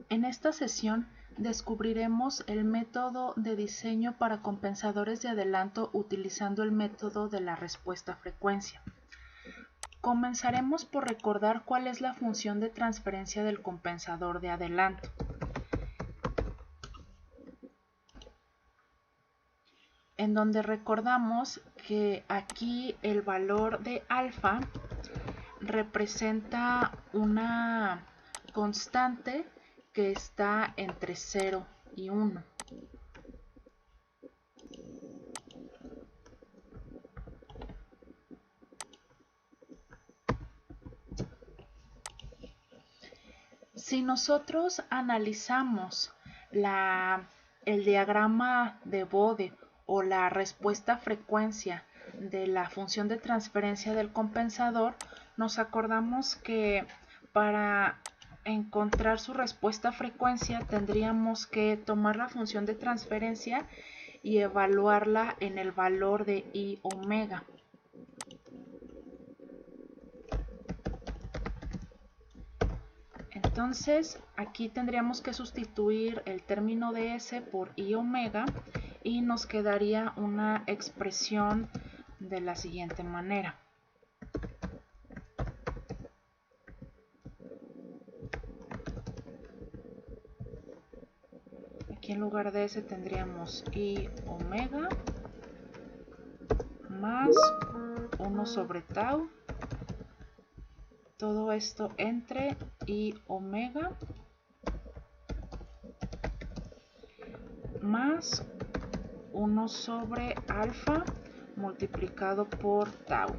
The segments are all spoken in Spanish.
En esta sesión descubriremos el método de diseño para compensadores de adelanto utilizando el método de la respuesta a frecuencia. Comenzaremos por recordar cuál es la función de transferencia del compensador de adelanto. En donde recordamos que aquí el valor de alfa representa una constante que está entre 0 y 1. Si nosotros analizamos el diagrama de Bode o la respuesta a frecuencia de la función de transferencia del compensador, nos acordamos que para encontrar su respuesta a frecuencia tendríamos que tomar la función de transferencia y evaluarla en el valor de I omega. Entonces aquí tendríamos que sustituir el término de S por I omega y nos quedaría una expresión de la siguiente manera. Aquí en lugar de S tendríamos I omega más 1 sobre tau. Todo esto entre I omega más 1 sobre alfa multiplicado por tau.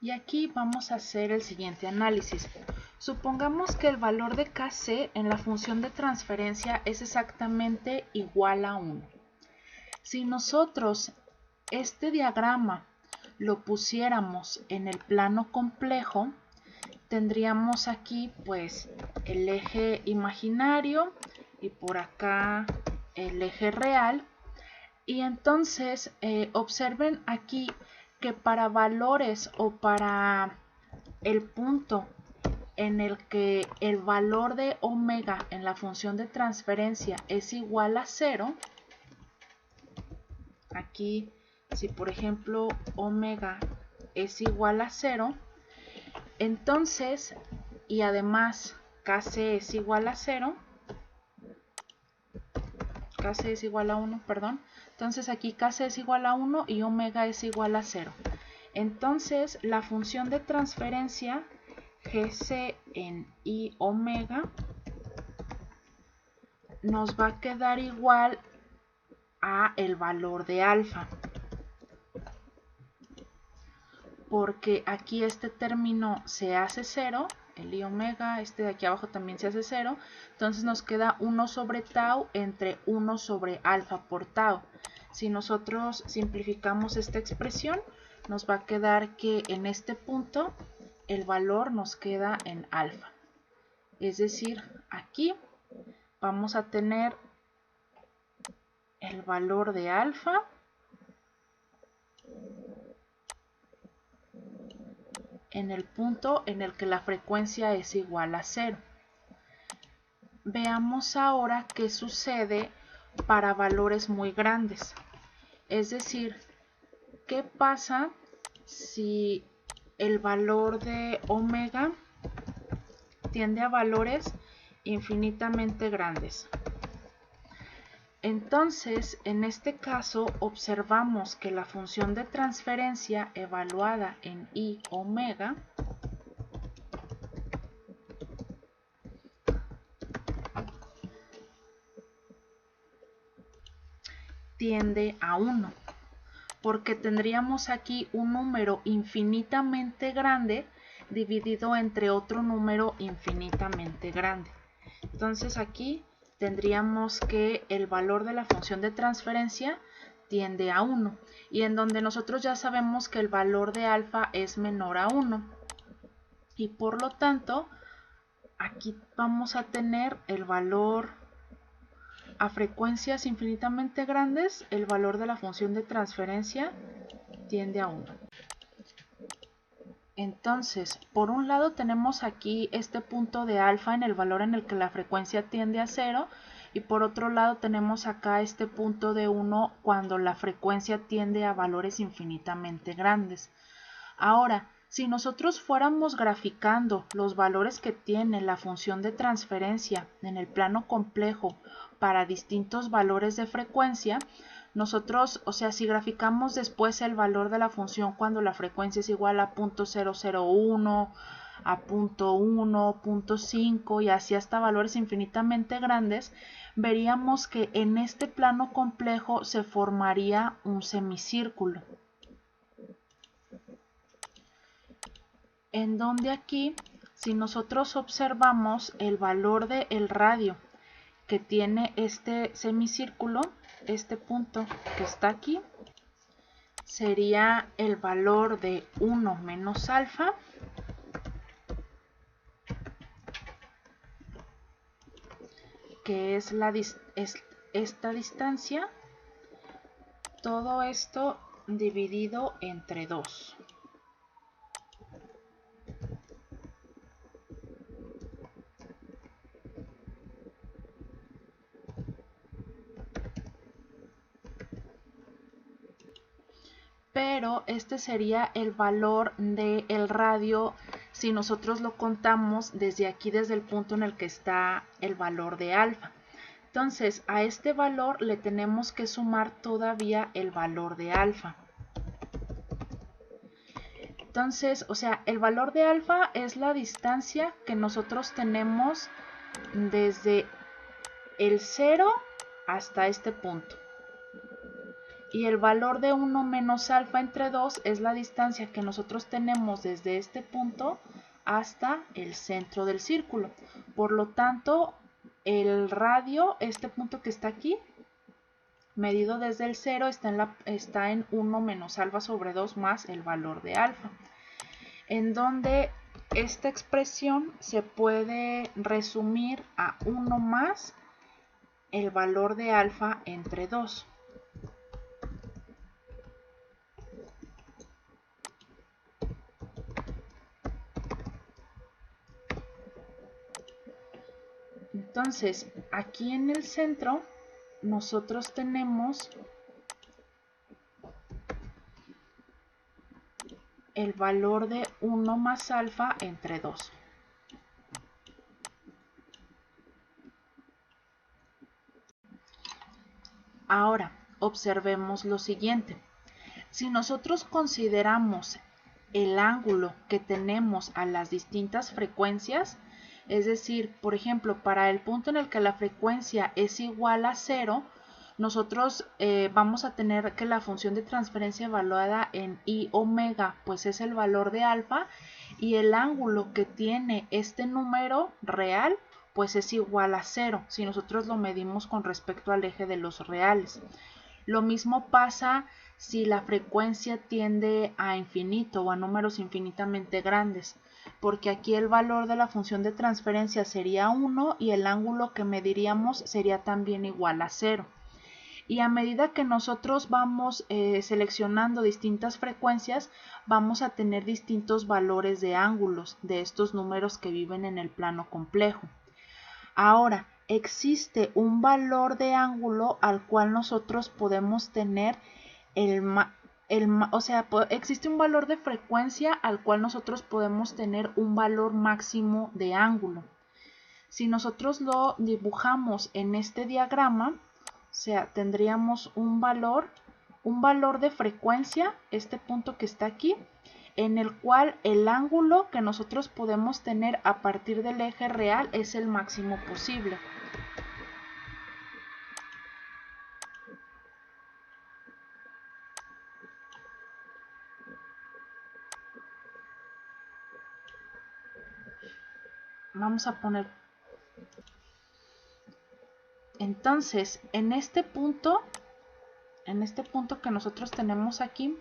Y aquí vamos a hacer el siguiente análisis. Supongamos que el valor de Kc en la función de transferencia es exactamente igual a 1. Si nosotros este diagrama lo pusiéramos en el plano complejo, tendríamos aquí pues el eje imaginario y por acá el eje real. Y entonces observen aquí que para valores o para el punto en el que el valor de omega en la función de transferencia es igual a 0, aquí si por ejemplo omega es igual a 0, entonces, y además Kc es igual a 0, Kc es igual a 1, perdón, entonces aquí Kc es igual a 1 y omega es igual a 0. Entonces la función de transferencia Gc en I omega nos va a quedar igual a el valor de alfa, porque aquí este término se hace 0, el I omega, este de aquí abajo también se hace 0, entonces nos queda 1 sobre tau entre 1 sobre alfa por tau. Si nosotros simplificamos esta expresión, nos va a quedar que en este punto el valor nos queda en alfa. Es decir, aquí vamos a tener el valor de alfa en el punto en el que la frecuencia es igual a 0. Veamos ahora qué sucede para valores muy grandes. Es decir, ¿qué pasa si el valor de omega tiende a valores infinitamente grandes? Entonces, en este caso, observamos que la función de transferencia evaluada en I omega tiende a 1, porque tendríamos aquí un número infinitamente grande dividido entre otro número infinitamente grande. Entonces aquí tendríamos que el valor de la función de transferencia tiende a 1, y en donde nosotros ya sabemos que el valor de alfa es menor a 1, y por lo tanto aquí vamos a tener el valor a frecuencias infinitamente grandes, el valor de la función de transferencia tiende a 1. Entonces, por un lado tenemos aquí este punto de alfa en el valor en el que la frecuencia tiende a 0, y por otro lado tenemos acá este punto de 1 cuando la frecuencia tiende a valores infinitamente grandes. Ahora, si nosotros fuéramos graficando los valores que tiene la función de transferencia en el plano complejo para distintos valores de frecuencia, nosotros, o sea, si graficamos después el valor de la función cuando la frecuencia es igual a 0.001, a 0.1, 0.5 y así hasta valores infinitamente grandes, veríamos que en este plano complejo se formaría un semicírculo, en donde aquí, si nosotros observamos el valor del radio que tiene este semicírculo, este punto que está aquí, sería el valor de 1 menos alfa, que es esta distancia, todo esto dividido entre 2. Pero este sería el valor del radio si nosotros lo contamos desde aquí, desde el punto en el que está el valor de alfa. Entonces, a este valor le tenemos que sumar todavía el valor de alfa. Entonces, o sea, el valor de alfa es la distancia que nosotros tenemos desde el 0 hasta este punto. Y el valor de 1 menos alfa entre 2 es la distancia que nosotros tenemos desde este punto hasta el centro del círculo. Por lo tanto, el radio, este punto que está aquí, medido desde el 0, está en 1 menos alfa sobre 2 más el valor de alfa. En donde esta expresión se puede resumir a 1 más el valor de alfa entre 2. Entonces, aquí en el centro, nosotros tenemos el valor de 1 más alfa entre 2. Ahora, observemos lo siguiente. Si nosotros consideramos el ángulo que tenemos a las distintas frecuencias, es decir, por ejemplo, para el punto en el que la frecuencia es igual a 0, nosotros vamos a tener que la función de transferencia evaluada en I omega, pues es el valor de alfa, y el ángulo que tiene este número real, pues es igual a 0, si nosotros lo medimos con respecto al eje de los reales. Lo mismo pasa si la frecuencia tiende a infinito o a números infinitamente grandes, porque aquí el valor de la función de transferencia sería 1 y el ángulo que mediríamos sería también igual a 0. Y a medida que nosotros vamos seleccionando distintas frecuencias, vamos a tener distintos valores de ángulos de estos números que viven en el plano complejo. Ahora, existe un valor de ángulo al cual nosotros podemos tener existe un valor de frecuencia al cual nosotros podemos tener un valor máximo de ángulo. Si nosotros lo dibujamos en este diagrama, o sea, tendríamos un valor de frecuencia, este punto que está aquí, en el cual el ángulo que nosotros podemos tener a partir del eje real es el máximo posible. Vamos a poner. Entonces, en este punto que nosotros tenemos aquí,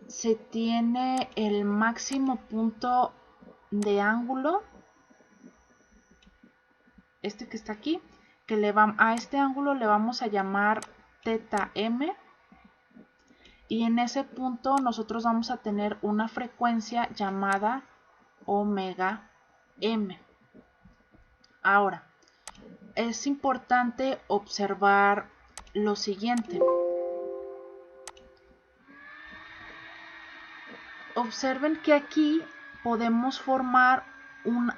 se tiene el máximo punto de ángulo, este que está aquí, que a este ángulo le vamos a llamar teta m, y en ese punto nosotros vamos a tener una frecuencia llamada omega m. Ahora, es importante observar lo siguiente. Observen que aquí podemos formar un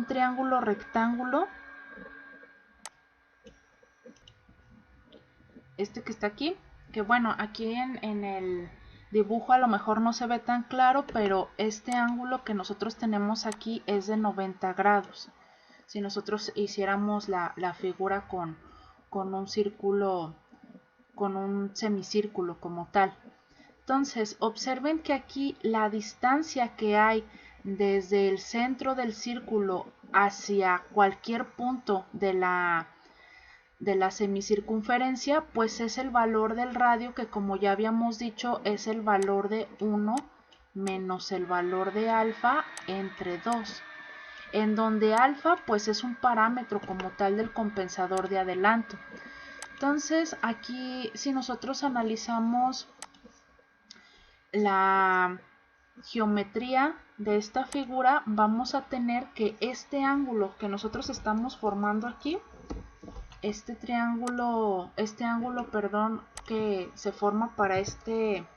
triángulo rectángulo, este que está aquí, que bueno, aquí en el dibujo a lo mejor no se ve tan claro, pero este ángulo que nosotros tenemos aquí es de 90 grados. Si nosotros hiciéramos la figura con un círculo, con un semicírculo como tal. Entonces, observen que aquí la distancia que hay desde el centro del círculo hacia cualquier punto de la semicircunferencia, pues es el valor del radio, que como ya habíamos dicho es el valor de 1 menos el valor de alfa entre 2, en donde alfa pues es un parámetro como tal del compensador de adelanto. Entonces aquí, si nosotros analizamos la geometría de esta figura, vamos a tener que este ángulo que nosotros estamos formando aquí, este ángulo, perdón, que se forma para este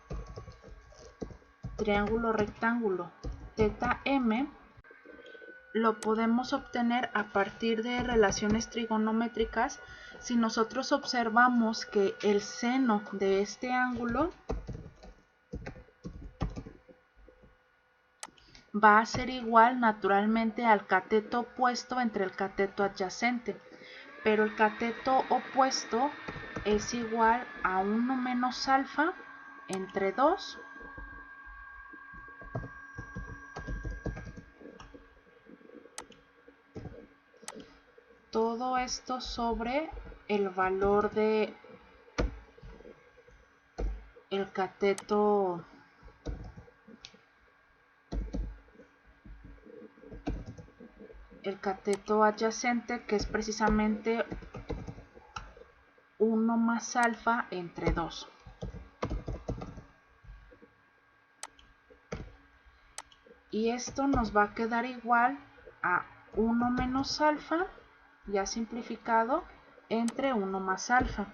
triángulo rectángulo teta m, lo podemos obtener a partir de relaciones trigonométricas si nosotros observamos que el seno de este ángulo va a ser igual naturalmente al cateto opuesto entre el cateto adyacente, pero el cateto opuesto es igual a 1 menos alfa entre 2 todo esto sobre el valor de el cateto adyacente, que es precisamente 1 más alfa entre 2. Y esto nos va a quedar igual a 1 menos alfa, ya simplificado, entre 1 más alfa.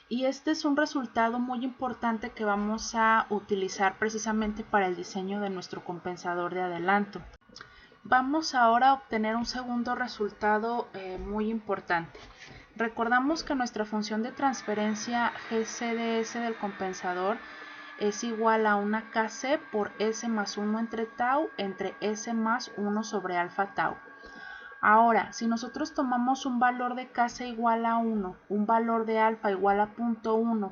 Y este es un resultado muy importante que vamos a utilizar precisamente para el diseño de nuestro compensador de adelanto. Vamos ahora a obtener un segundo resultado muy importante. Recordamos que nuestra función de transferencia GCDS del compensador es igual a una Kc por S más 1 entre tau entre S más 1 sobre alfa tau. Ahora, si nosotros tomamos un valor de Kc igual a 1, un valor de alfa igual a 0.1,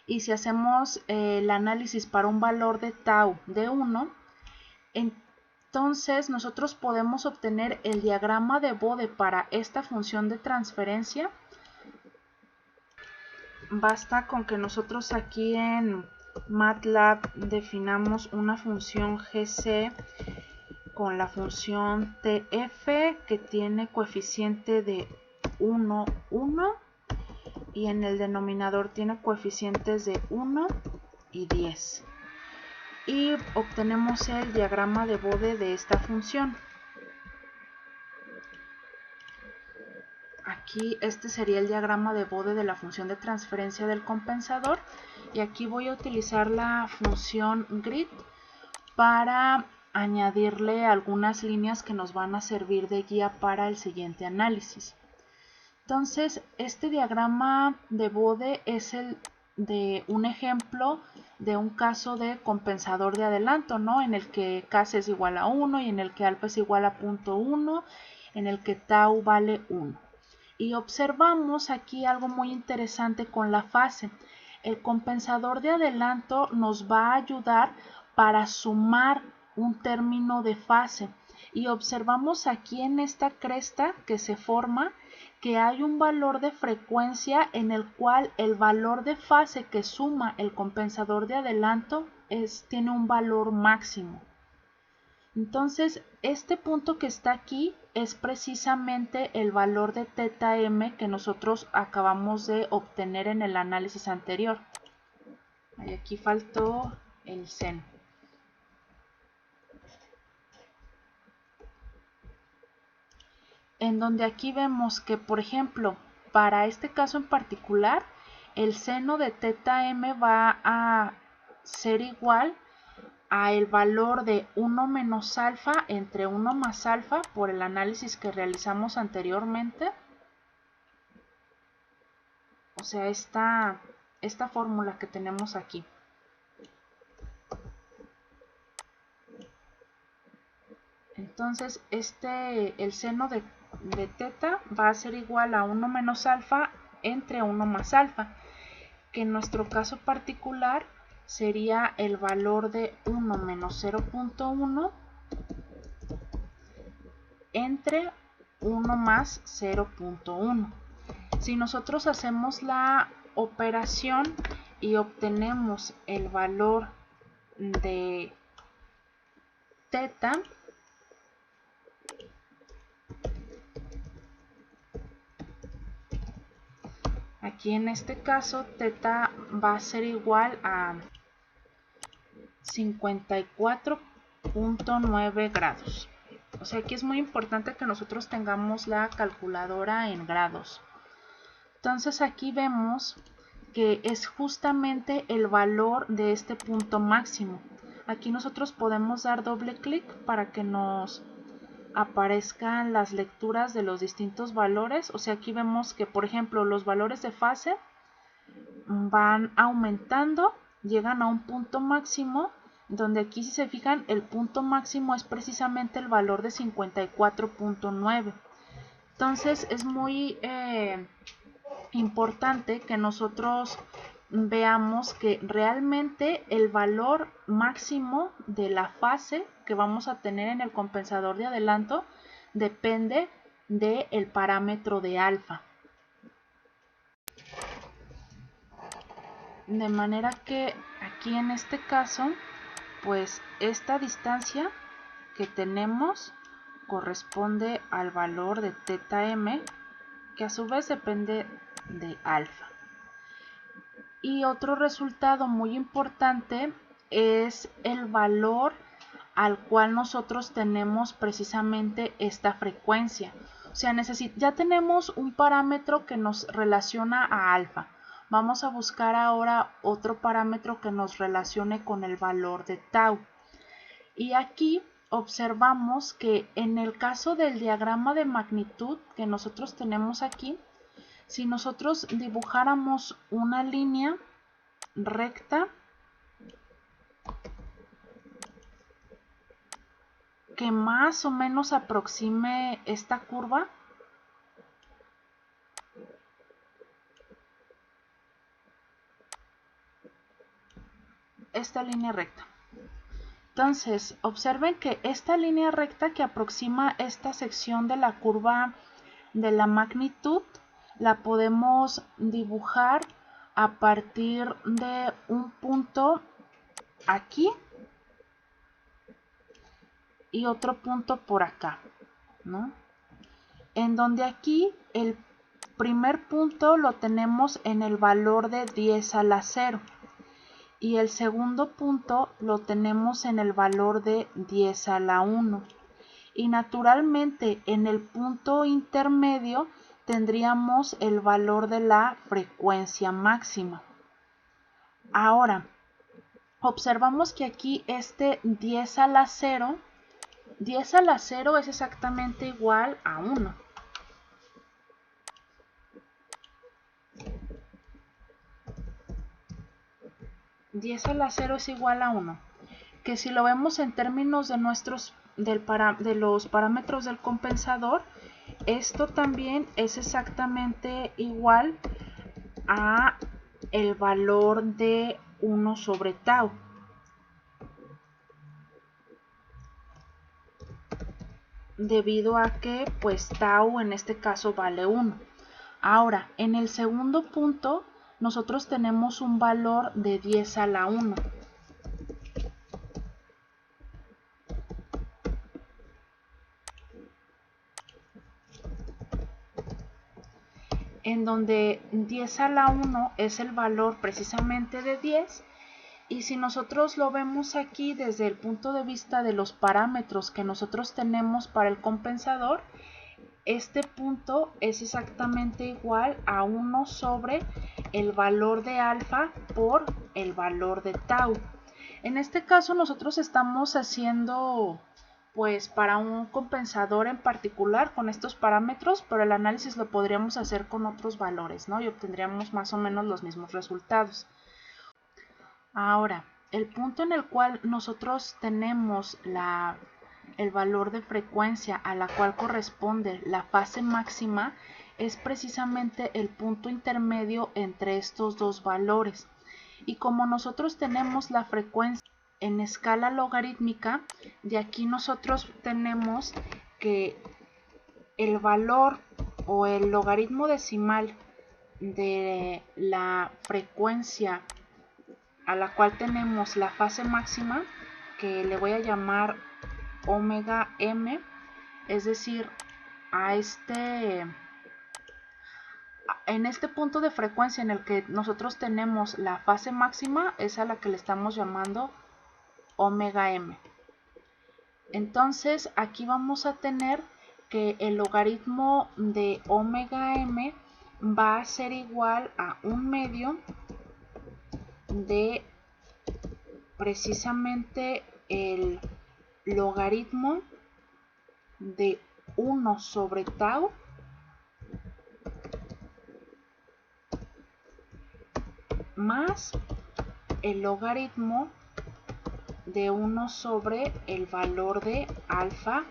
y si hacemos el análisis para un valor de tau de 1, entonces nosotros podemos obtener el diagrama de Bode para esta función de transferencia. Basta con que nosotros aquí en MATLAB definamos una función GC con la función TF, que tiene coeficiente de 1, 1, y en el denominador tiene coeficientes de 1 y 10. Y obtenemos el diagrama de Bode de esta función. Aquí este sería el diagrama de Bode de la función de transferencia del compensador, y aquí voy a utilizar la función grid para añadirle algunas líneas que nos van a servir de guía para el siguiente análisis. Entonces, este diagrama de Bode es el de un ejemplo de un caso de compensador de adelanto, ¿no? En el que Kc es igual a 1 y en el que alfa es igual a 0.1, en el que tau vale 1. Y observamos aquí algo muy interesante con la fase. El compensador de adelanto nos va a ayudar para sumar un término de fase. Y observamos aquí en esta cresta que se forma que hay un valor de frecuencia en el cual el valor de fase que suma el compensador de adelanto tiene un valor máximo. Entonces, este punto que está aquí es precisamente el valor de teta m que nosotros acabamos de obtener en el análisis anterior. Y aquí faltó el seno. En donde aquí vemos que, por ejemplo, para este caso en particular, el seno de teta m va a ser igual a el valor de 1 menos alfa entre 1 más alfa por el análisis que realizamos anteriormente. O sea, esta fórmula que tenemos aquí. Entonces, el seno de teta va a ser igual a 1 menos alfa entre 1 más alfa, que en nuestro caso particular sería el valor de 1 menos 0.1 entre 1 más 0.1. Si nosotros hacemos la operación y obtenemos el valor de teta, aquí en este caso teta va a ser igual a 54.9 grados. O sea, aquí es muy importante que nosotros tengamos la calculadora en grados. Entonces aquí vemos que es justamente el valor de este punto máximo. Aquí nosotros podemos dar doble clic para que nos aparezcan las lecturas de los distintos valores. O sea, aquí vemos que, por ejemplo, los valores de fase van aumentando, llegan a un punto máximo, donde aquí, si se fijan, el punto máximo es precisamente el valor de 54.9. Entonces es muy importante que nosotros veamos que realmente el valor máximo de la fase que vamos a tener en el compensador de adelanto depende del parámetro de alfa. De manera que aquí en este caso, pues esta distancia que tenemos corresponde al valor de teta m, que a su vez depende de alfa. Y otro resultado muy importante es el valor al cual nosotros tenemos precisamente esta frecuencia. O sea, ya tenemos un parámetro que nos relaciona a alfa. Vamos a buscar ahora otro parámetro que nos relacione con el valor de tau. Y aquí observamos que en el caso del diagrama de magnitud que nosotros tenemos aquí, si nosotros dibujáramos una línea recta que más o menos aproxime esta curva, esta línea recta. Entonces, observen que esta línea recta que aproxima esta sección de la curva de la magnitud, la podemos dibujar a partir de un punto aquí y otro punto por acá, ¿no? En donde aquí el primer punto lo tenemos en el valor de 10 a la 0 y el segundo punto lo tenemos en el valor de 10 a la 1, y naturalmente en el punto intermedio tendríamos el valor de la frecuencia máxima. Ahora, observamos que aquí este 10 a la 0, 10 a la 0 es exactamente igual a 1. $10 a la 0 es igual a 1, que si lo vemos en términos de de los parámetros del compensador, esto también es exactamente igual a el valor de 1 sobre tau, debido a que pues tau en este caso vale 1. Ahora, en el segundo punto, nosotros tenemos un valor de 10 a la 1. En donde 10 a la 1 es el valor precisamente de 10. Y si nosotros lo vemos aquí desde el punto de vista de los parámetros que nosotros tenemos para el compensador, este punto es exactamente igual a 1 sobre el valor de alfa por el valor de tau. En este caso nosotros estamos haciendo pues para un compensador en particular con estos parámetros, pero el análisis lo podríamos hacer con otros valores, ¿no? Y obtendríamos más o menos los mismos resultados. Ahora, el punto en el cual nosotros tenemos el valor de frecuencia a la cual corresponde la fase máxima es precisamente el punto intermedio entre estos dos valores. Y como nosotros tenemos la frecuencia en escala logarítmica, de aquí nosotros tenemos que el valor o el logaritmo decimal de la frecuencia a la cual tenemos la fase máxima, que le voy a llamar omega m, es decir, en este punto de frecuencia en el que nosotros tenemos la fase máxima, es a la que le estamos llamando omega m. Entonces aquí vamos a tener que el logaritmo de omega m va a ser igual a 1/2 de precisamente el logaritmo de 1 sobre tau más el logaritmo de 1 sobre el valor de alfa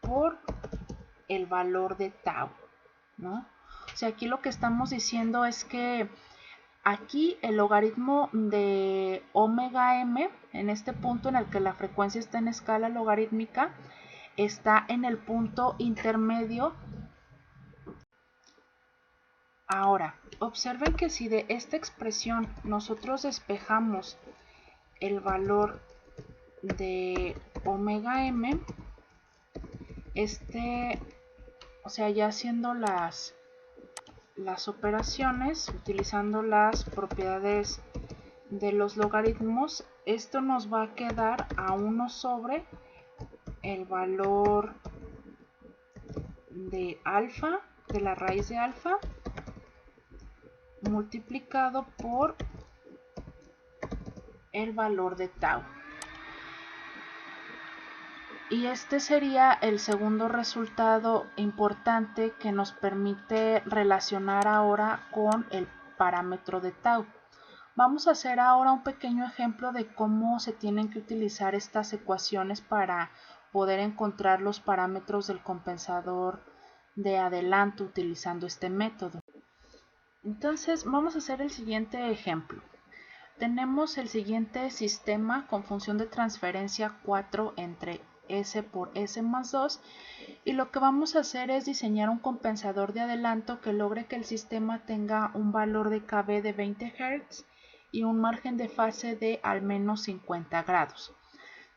por el valor de tau, ¿no? O sea, aquí lo que estamos diciendo es que aquí el logaritmo de omega m, en este punto en el que la frecuencia está en escala logarítmica, está en el punto intermedio. Ahora, observen que si de esta expresión nosotros despejamos el valor de omega m, o sea, ya haciendo las operaciones, utilizando las propiedades de los logaritmos, esto nos va a quedar a 1 sobre el valor de alfa, de la raíz de alfa, multiplicado por el valor de tau. Y este sería el segundo resultado importante que nos permite relacionar ahora con el parámetro de tau. Vamos a hacer ahora un pequeño ejemplo de cómo se tienen que utilizar estas ecuaciones para poder encontrar los parámetros del compensador de adelanto utilizando este método. Entonces vamos a hacer el siguiente ejemplo. Tenemos el siguiente sistema con función de transferencia 4 entre S por S más 2 y lo que vamos a hacer es diseñar un compensador de adelanto que logre que el sistema tenga un valor de KB de 20 Hz y un margen de fase de al menos 50 grados.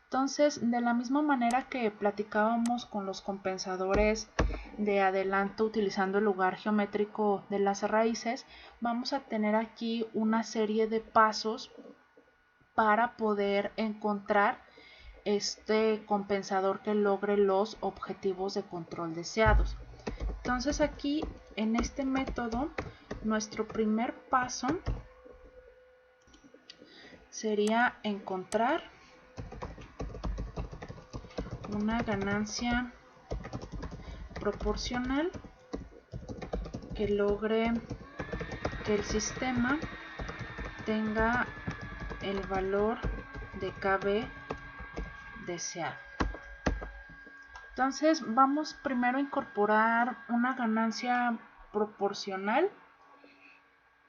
Entonces, de la misma manera que platicábamos con los compensadores de adelanto utilizando el lugar geométrico de las raíces, vamos a tener aquí una serie de pasos para poder encontrar este compensador que logre los objetivos de control deseados. Entonces aquí en este método nuestro primer paso sería encontrar una ganancia proporcional que logre que el sistema tenga el valor de KB deseado. Entonces vamos primero a incorporar una ganancia proporcional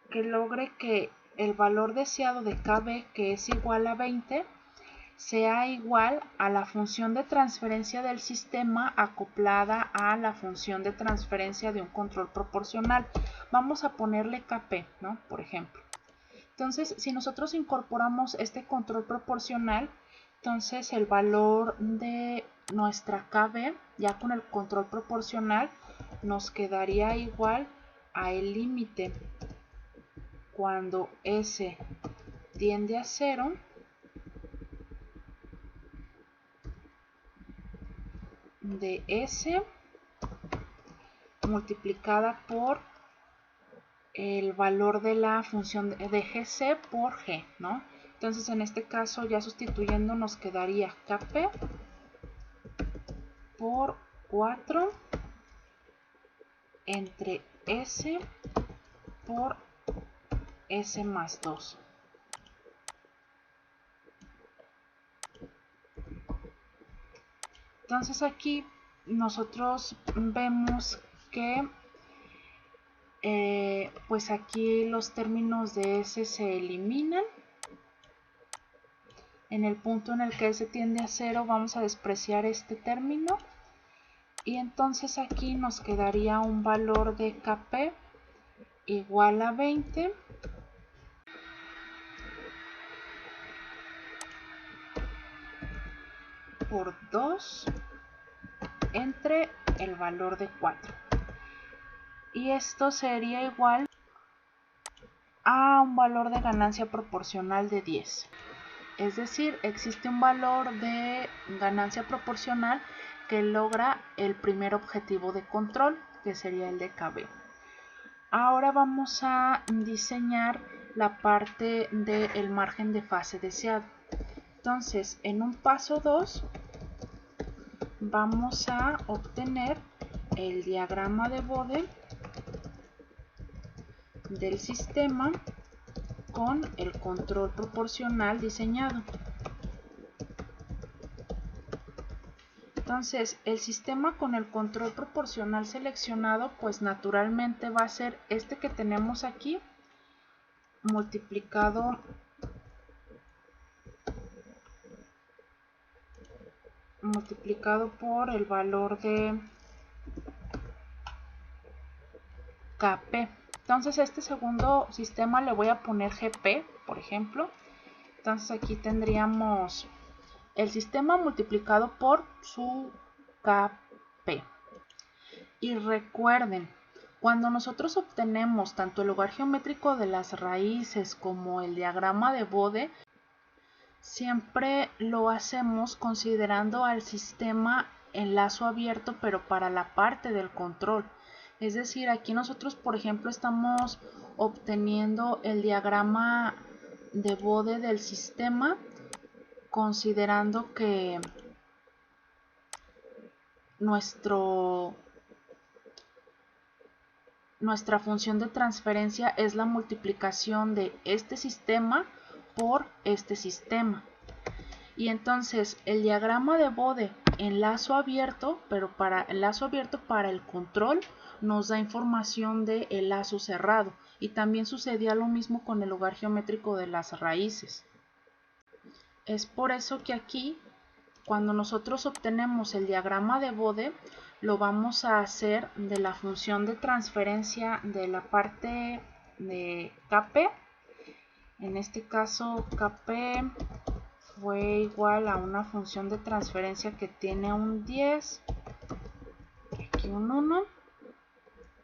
que logre que el valor deseado de KB, que es igual a 20, sea igual a la función de transferencia del sistema acoplada a la función de transferencia de un control proporcional. Vamos a ponerle Kp, ¿no? Por ejemplo. Entonces, si nosotros incorporamos este control proporcional, entonces el valor de nuestra Kb, ya con el control proporcional, nos quedaría igual a el límite cuando S tiende a 0 de S multiplicada por el valor de la función de GC por G, ¿no? Entonces en este caso, ya sustituyendo, nos quedaría Kp por 4 entre S por S más 2. Entonces aquí nosotros vemos que pues aquí los términos de S se eliminan. En el punto en el que S tiende a 0 vamos a despreciar este término. Y entonces aquí nos quedaría un valor de Kp igual a 20 por 2 entre el valor de 4. Y esto sería igual a un valor de ganancia proporcional de 10. Es decir, existe un valor de ganancia proporcional que logra el primer objetivo de control, que sería el de Kb. Ahora vamos a diseñar la parte del margen de fase deseado. Entonces, en un paso 2 vamos a obtener el diagrama de Bode del sistema con el control proporcional diseñado. Entonces, el sistema con el control proporcional seleccionado, pues naturalmente va a ser este que tenemos aquí, multiplicado por el valor de Kp. Entonces, este segundo sistema le voy a poner Gp, por ejemplo. Entonces, aquí tendríamos el sistema multiplicado por su Kp. Y recuerden, cuando nosotros obtenemos tanto el lugar geométrico de las raíces como el diagrama de Bode, siempre lo hacemos considerando al sistema en lazo abierto, pero para la parte del control. Es decir, aquí nosotros, por ejemplo, estamos obteniendo el diagrama de Bode del sistema, considerando que nuestra función de transferencia es la multiplicación de este sistema por este sistema. Y entonces el diagrama de Bode en lazo abierto, pero para el lazo abierto para el control, nos da información del lazo cerrado. Y también sucedía lo mismo con el lugar geométrico de las raíces. Es por eso que aquí, cuando nosotros obtenemos el diagrama de Bode, lo vamos a hacer de la función de transferencia de la parte de Kp. En este caso, Kp fue igual a una función de transferencia que tiene un 10, aquí un 1,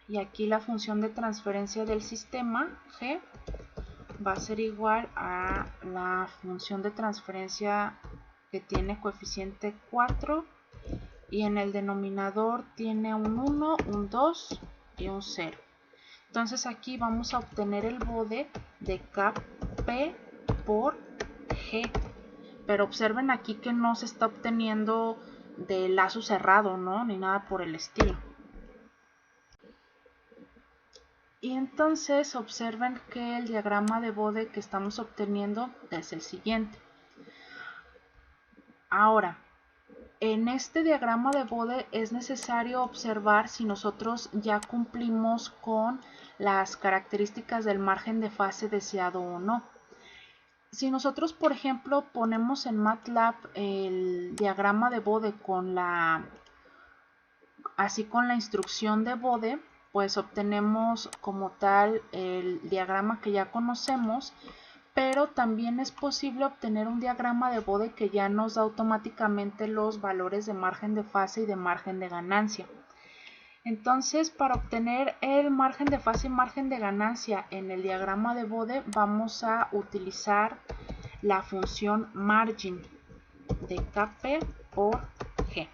y aquí la función de transferencia del sistema, G, va a ser igual a la función de transferencia que tiene coeficiente 4, y en el denominador tiene un 1, un 2 y un 0. Entonces aquí vamos a obtener el Bode de Kp por G. Pero observen aquí que no se está obteniendo de lazo cerrado, ¿no? Ni nada por el estilo. Y entonces observen que el diagrama de Bode que estamos obteniendo es el siguiente. Ahora, en este diagrama de Bode es necesario observar si nosotros ya cumplimos con las características del margen de fase deseado o no. Si nosotros, por ejemplo, ponemos en MATLAB el diagrama de Bode con la instrucción de Bode, pues obtenemos como tal el diagrama que ya conocemos, pero también es posible obtener un diagrama de Bode que ya nos da automáticamente los valores de margen de fase y de margen de ganancia. Entonces, para obtener el margen de fase y margen de ganancia en el diagrama de Bode, vamos a utilizar la función margin de Kp por G.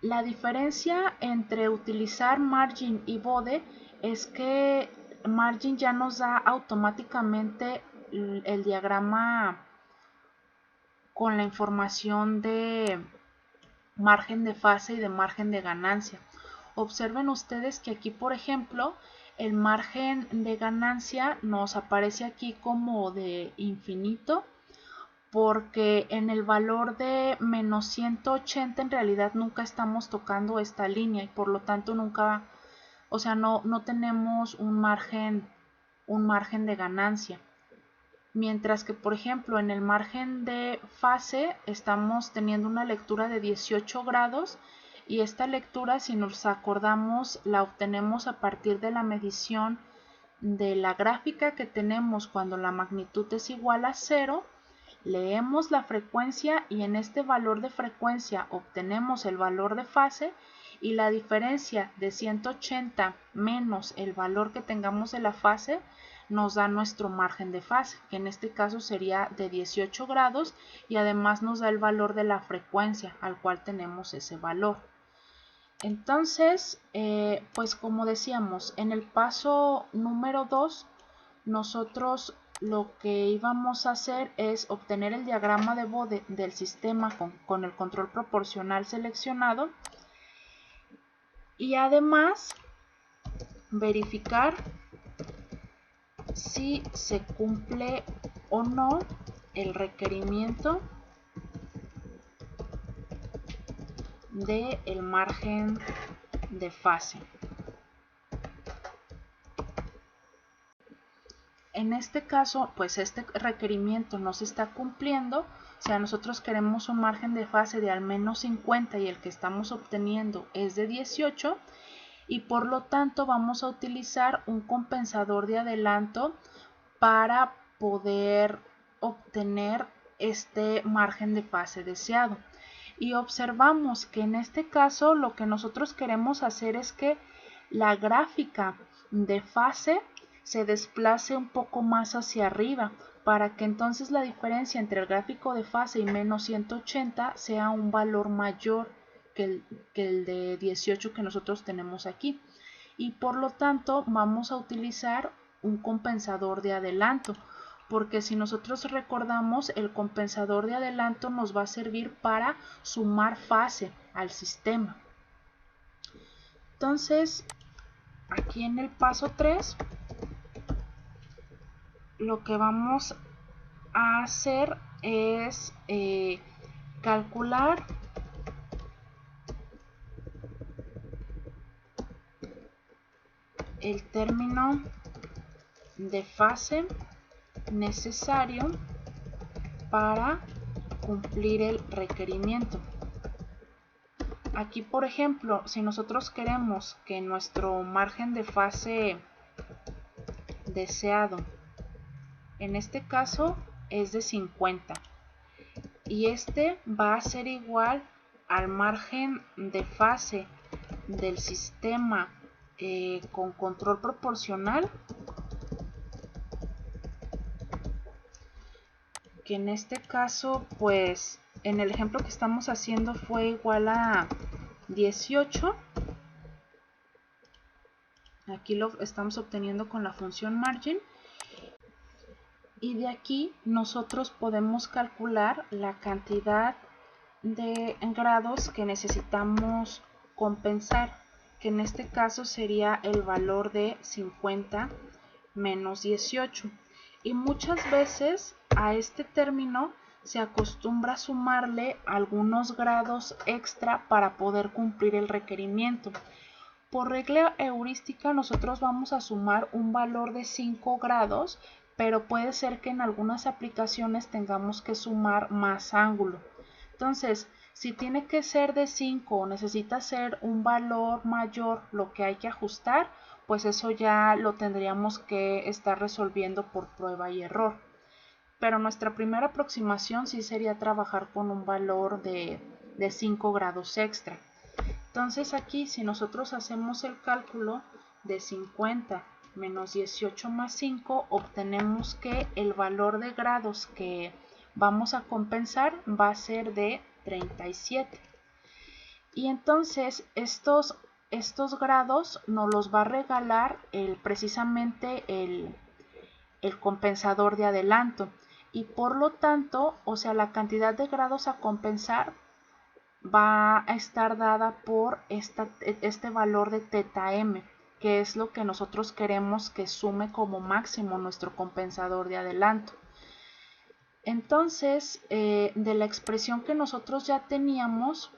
La diferencia entre utilizar margin y Bode es que margin ya nos da automáticamente el diagrama con la información de margen de fase y de margen de ganancia. Observen ustedes que aquí, por ejemplo, el margen de ganancia nos aparece aquí como de infinito, porque en el valor de menos 180 en realidad nunca estamos tocando esta línea y por lo tanto nunca, o sea, no tenemos un margen de ganancia. Mientras que, por ejemplo, en el margen de fase estamos teniendo una lectura de 18 grados y esta lectura, si nos acordamos, la obtenemos a partir de la medición de la gráfica que tenemos cuando la magnitud es igual a 0. Leemos la frecuencia y en este valor de frecuencia obtenemos el valor de fase y la diferencia de 180 menos el valor que tengamos de la fase nos da nuestro margen de fase, que en este caso sería de 18 grados y además nos da el valor de la frecuencia al cual tenemos ese valor. Entonces, pues como decíamos, en el paso número 2, nosotros lo que íbamos a hacer es obtener el diagrama de Bode del sistema con el control proporcional seleccionado y además verificar si se cumple o no el requerimiento del margen de fase. En este caso, pues este requerimiento no se está cumpliendo, o sea, nosotros queremos un margen de fase de al menos 50 y el que estamos obteniendo es de 18 y por lo tanto vamos a utilizar un compensador de adelanto para poder obtener este margen de fase deseado. Y observamos que en este caso lo que nosotros queremos hacer es que la gráfica de fase se desplace un poco más hacia arriba para que entonces la diferencia entre el gráfico de fase y menos 180 sea un valor mayor que el de 18 que nosotros tenemos aquí. Y por lo tanto vamos a utilizar un compensador de adelanto, porque si nosotros recordamos, el compensador de adelanto nos va a servir para sumar fase al sistema. Entonces, aquí en el paso 3, lo que vamos a hacer es calcular el término de fase necesario para cumplir el requerimiento. Aquí, por ejemplo, si nosotros queremos que nuestro margen de fase deseado, en este caso es de 50, y este va a ser igual al margen de fase del sistema con control proporcional, que en este caso, pues en el ejemplo que estamos haciendo fue igual a 18. Aquí lo estamos obteniendo con la función margin. Y de aquí nosotros podemos calcular la cantidad de grados que necesitamos compensar, que en este caso sería el valor de 50 menos 18. Y muchas veces a este término se acostumbra a sumarle algunos grados extra para poder cumplir el requerimiento. Por regla heurística nosotros vamos a sumar un valor de 5 grados pero puede ser que en algunas aplicaciones tengamos que sumar más ángulo. Entonces, si tiene que ser de 5 o necesita ser un valor mayor lo que hay que ajustar, pues eso ya lo tendríamos que estar resolviendo por prueba y error. Pero nuestra primera aproximación sí sería trabajar con un valor de 5 grados extra. Entonces aquí, si nosotros hacemos el cálculo de 50 menos 18 más 5, obtenemos que el valor de grados que vamos a compensar va a ser de 37. Y entonces estos grados nos los va a regalar precisamente el compensador de adelanto. Y por lo tanto, o sea, la cantidad de grados a compensar va a estar dada por este valor de teta m, que es lo que nosotros queremos que sume como máximo nuestro compensador de adelanto. Entonces, de la expresión que nosotros ya teníamos,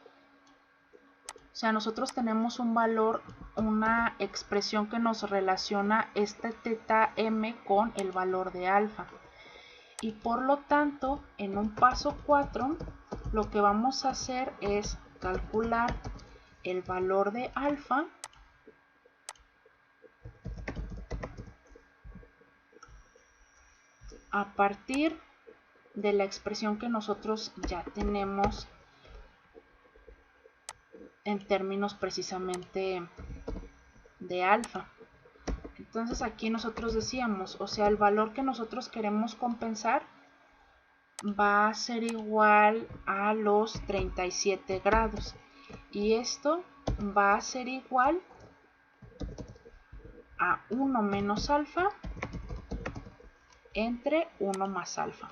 o sea, nosotros tenemos un valor, una expresión que nos relaciona este teta m con el valor de alfa. Y por lo tanto, en un paso 4, lo que vamos a hacer es calcular el valor de alfa a partir de la expresión que nosotros ya tenemos en términos precisamente de alfa. Entonces aquí nosotros decíamos, o sea, el valor que nosotros queremos compensar va a ser igual a los 37 grados. Y esto va a ser igual a 1 menos alfa entre 1 más alfa.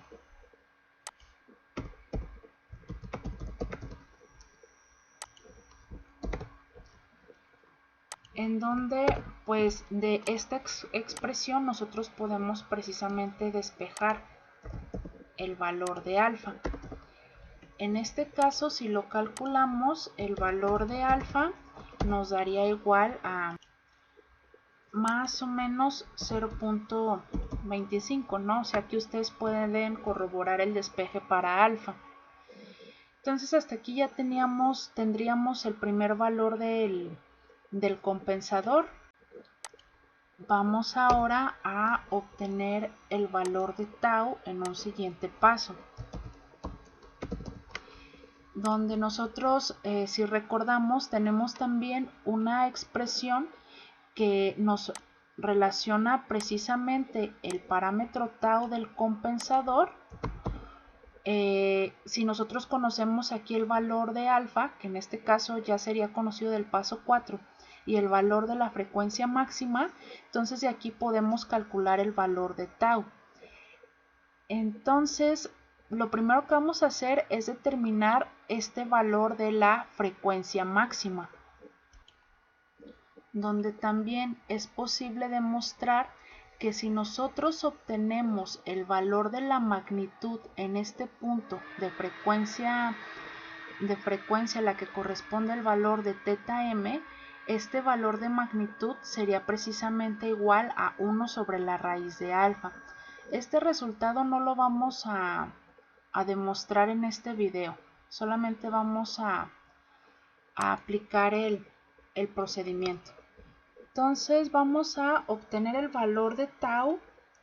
En donde pues de esta expresión nosotros podemos precisamente despejar el valor de alfa. En este caso, si lo calculamos, el valor de alfa nos daría igual a más o menos 0.25, ¿no? O sea, aquí ustedes pueden corroborar el despeje para alfa. Entonces hasta aquí ya tendríamos el primer valor del compensador. Vamos ahora a obtener el valor de tau en un siguiente paso, donde nosotros, si recordamos, tenemos también una expresión que nos relaciona precisamente el parámetro tau del compensador. Si nosotros conocemos aquí el valor de alfa, que en este caso ya sería conocido del paso 4, y el valor de la frecuencia máxima, entonces de aquí podemos calcular el valor de tau. Entonces, lo primero que vamos a hacer es determinar este valor de la frecuencia máxima, donde también es posible demostrar que si nosotros obtenemos el valor de la magnitud en este punto de frecuencia a la que corresponde el valor de teta m, este valor de magnitud sería precisamente igual a 1 sobre la raíz de alfa. Este resultado no lo vamos a demostrar en este video, solamente vamos a aplicar el procedimiento. Entonces vamos a obtener el valor de tau,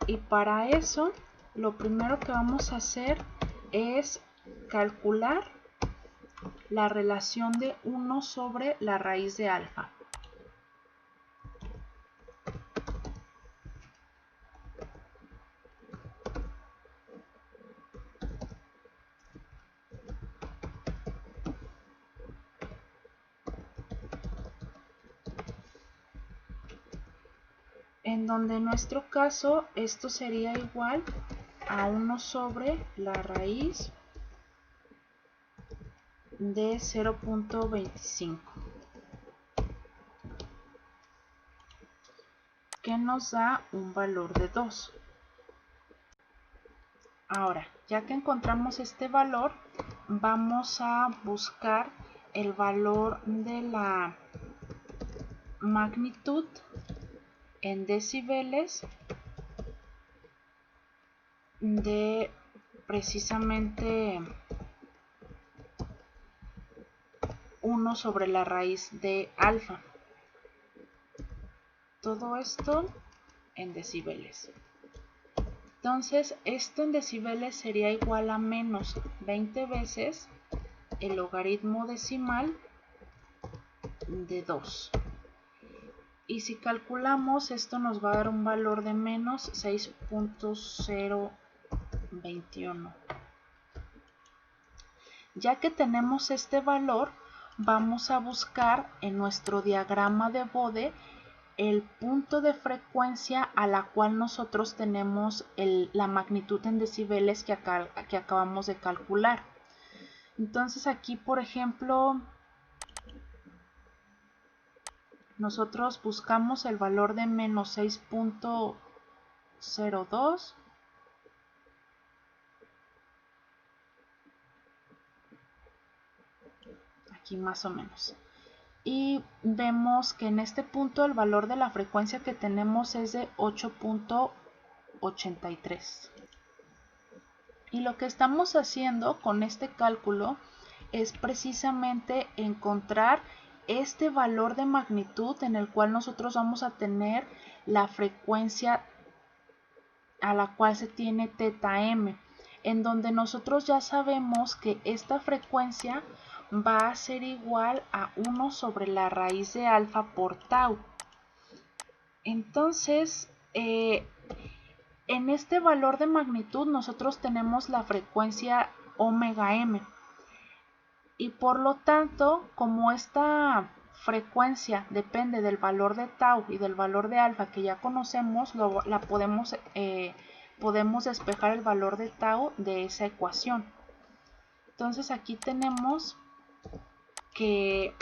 y para eso lo primero que vamos a hacer es calcular la relación de 1 sobre la raíz de alfa. En donde en nuestro caso esto sería igual a 1 sobre la raíz de 0.25, que nos da un valor de 2. Ahora, ya que encontramos este valor, vamos a buscar el valor de la magnitud en decibeles de precisamente 1 sobre la raíz de alfa. Todo esto en decibeles. Entonces, esto en decibeles sería igual a menos 20 veces el logaritmo decimal de 2. Y si calculamos, esto nos va a dar un valor de menos 6.021. Ya que tenemos este valor, vamos a buscar en nuestro diagrama de Bode el punto de frecuencia a la cual nosotros tenemos la magnitud en decibeles que acabamos de calcular. Entonces aquí, por ejemplo, nosotros buscamos el valor de menos 6.02. Aquí más o menos. Y vemos que en este punto el valor de la frecuencia que tenemos es de 8.83. Y lo que estamos haciendo con este cálculo es precisamente encontrar este valor de magnitud en el cual nosotros vamos a tener la frecuencia a la cual se tiene teta m, en donde nosotros ya sabemos que esta frecuencia va a ser igual a 1 sobre la raíz de alfa por tau. Entonces, en este valor de magnitud nosotros tenemos la frecuencia omega m. Y por lo tanto, como esta frecuencia depende del valor de tau y del valor de alfa que ya conocemos, podemos despejar el valor de tau de esa ecuación. Entonces aquí tenemos que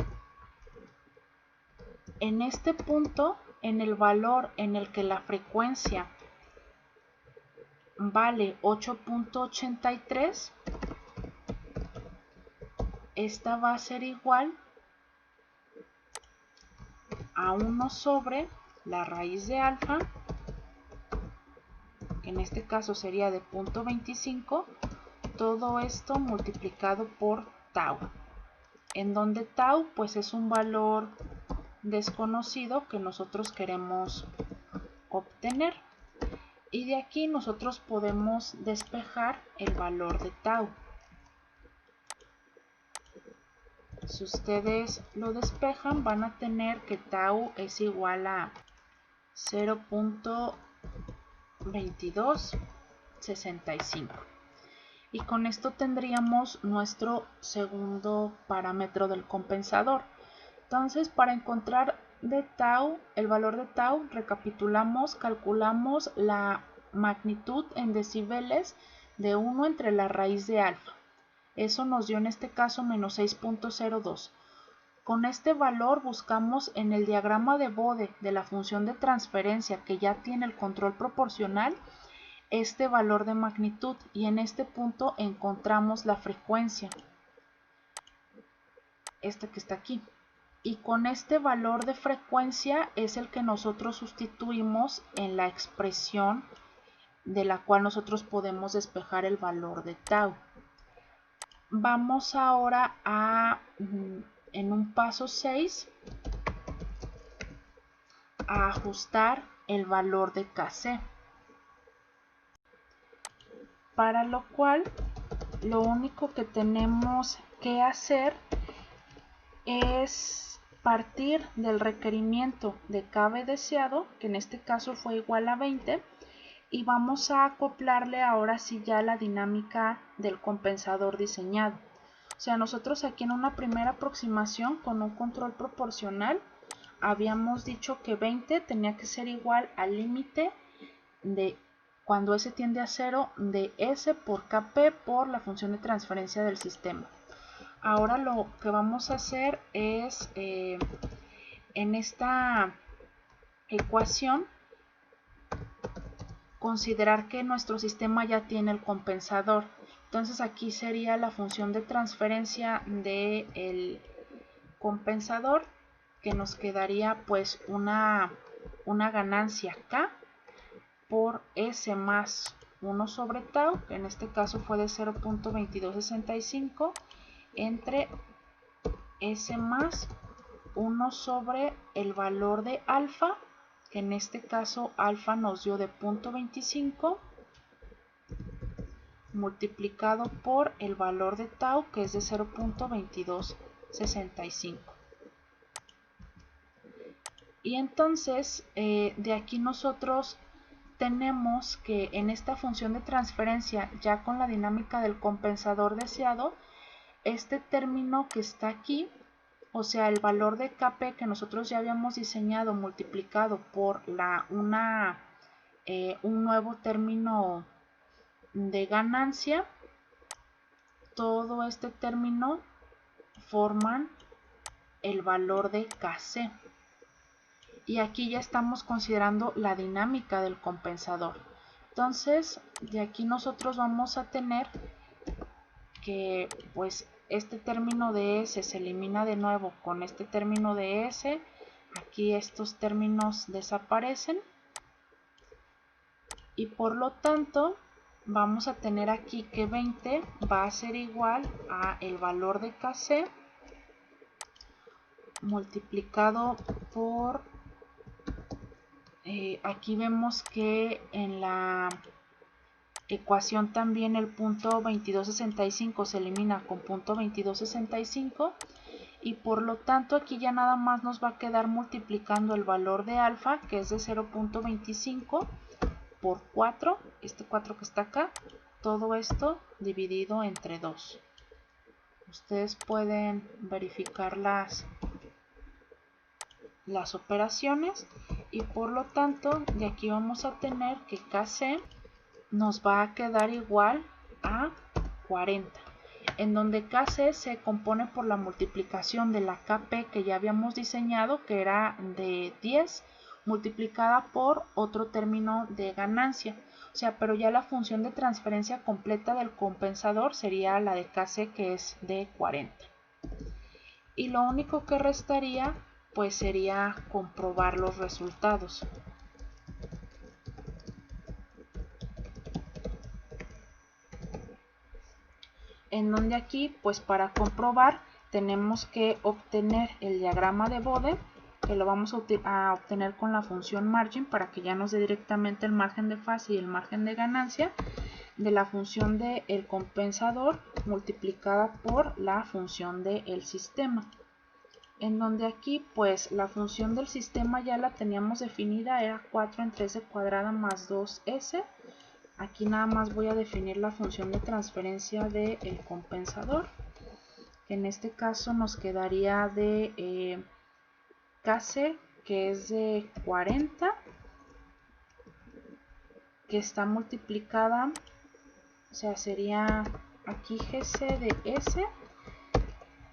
en este punto, en el valor en el que la frecuencia vale 8.83, esta va a ser igual a 1 sobre la raíz de alfa, que en este caso sería de 0.25, todo esto multiplicado por tau, en donde tau pues es un valor desconocido que nosotros queremos obtener, y de aquí nosotros podemos despejar el valor de tau. Si ustedes lo despejan, van a tener que tau es igual a 0.2265. Y con esto tendríamos nuestro segundo parámetro del compensador. Entonces, para encontrar de tau, el valor de tau, recapitulamos, calculamos la magnitud en decibeles de 1 entre la raíz de alfa. Eso nos dio en este caso menos 6.02. Con este valor buscamos en el diagrama de Bode de la función de transferencia que ya tiene el control proporcional este valor de magnitud, y en este punto encontramos la frecuencia, esta que está aquí. Y con este valor de frecuencia es el que nosotros sustituimos en la expresión de la cual nosotros podemos despejar el valor de tau. Vamos ahora en un paso 6, a ajustar el valor de Kc. Para lo cual, lo único que tenemos que hacer es partir del requerimiento de Kb deseado, que en este caso fue igual a 20, y vamos a acoplarle ahora sí ya la dinámica del compensador diseñado. O sea, nosotros aquí en una primera aproximación con un control proporcional habíamos dicho que 20 tenía que ser igual al límite de cuando s tiende a 0 de s por kp por la función de transferencia del sistema. Ahora lo que vamos a hacer es en esta ecuación considerar que nuestro sistema ya tiene el compensador. Entonces aquí sería la función de transferencia del compensador, que nos quedaría pues una ganancia k por s más 1 sobre tau, que en este caso fue de 0.2265, entre S más 1 sobre el valor de alfa, que en este caso alfa nos dio de 0.25, multiplicado por el valor de tau, que es de 0.2265. Y entonces de aquí nosotros tenemos que en esta función de transferencia, ya con la dinámica del compensador deseado, este término que está aquí, o sea, el valor de Kp que nosotros ya habíamos diseñado multiplicado por un nuevo término de ganancia, todo este término forman el valor de Kc. Y aquí ya estamos considerando la dinámica del compensador. Entonces, de aquí nosotros vamos a tener que pues este término de S se elimina de nuevo con este término de S. Aquí estos términos desaparecen. Y por lo tanto, vamos a tener aquí que 20 va a ser igual a el valor de Kc multiplicado por... aquí vemos que en la ecuación también el punto 2265 se elimina con punto 2265 y por lo tanto aquí ya nada más nos va a quedar multiplicando el valor de alfa, que es de 0.25 por 4, este 4 que está acá, todo esto dividido entre 2. Ustedes pueden verificar las operaciones y por lo tanto de aquí vamos a tener que Kc nos va a quedar igual a 40, en donde Kc se compone por la multiplicación de la Kp que ya habíamos diseñado, que era de 10, multiplicada por otro término de ganancia. O sea, pero ya la función de transferencia completa del compensador sería la de Kc, que es de 40. Y lo único que restaría pues sería comprobar los resultados. En donde aquí pues para comprobar tenemos que obtener el diagrama de Bode, que lo vamos a obtener con la función margin para que ya nos dé directamente el margen de fase y el margen de ganancia de la función del compensador multiplicada por la función del sistema. En donde aquí pues la función del sistema ya la teníamos definida, era 4 entre s cuadrada más 2s. Aquí nada más voy a definir la función de transferencia del compensador, que en este caso nos quedaría de Kc, que es de 40, que está multiplicada, o sea, sería aquí Gc de s,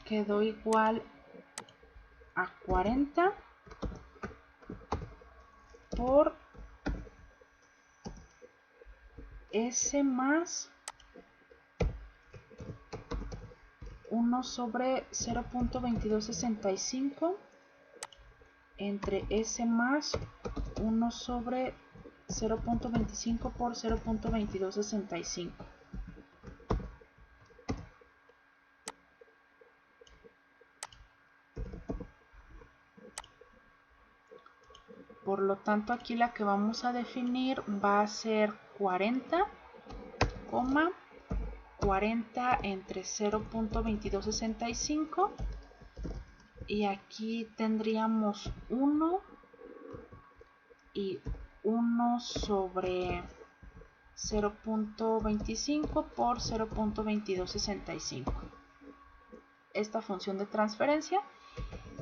quedó igual a 40 por S más 1 sobre 0.2265 entre S más 1 sobre 0.25 por 0.2265. Por lo tanto, aquí la que vamos a definir va a ser 40, 40 entre 0.2265 y aquí tendríamos 1 y 1 sobre 0.25 por 0.2265. Esta función de transferencia.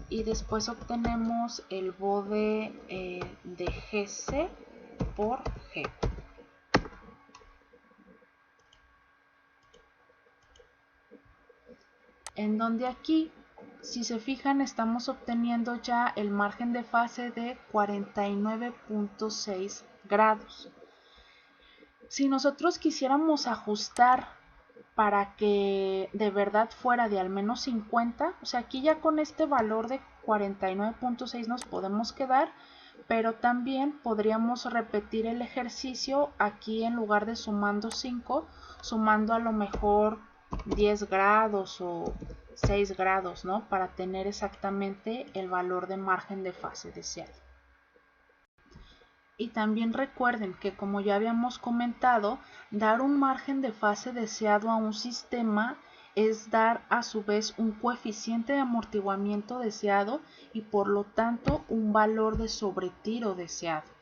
Y después obtenemos el Bode de Gc por G. En donde aquí, si se fijan, estamos obteniendo ya el margen de fase de 49.6 grados. Si nosotros quisiéramos ajustar para que de verdad fuera de al menos 50, o sea, aquí ya con este valor de 49.6 nos podemos quedar, pero también podríamos repetir el ejercicio aquí en lugar de sumando 5, sumando a lo mejor 10 grados o 6 grados, ¿no? Para tener exactamente el valor de margen de fase deseado. Y también recuerden que, como ya habíamos comentado, dar un margen de fase deseado a un sistema es dar a su vez un coeficiente de amortiguamiento deseado y por lo tanto un valor de sobretiro deseado.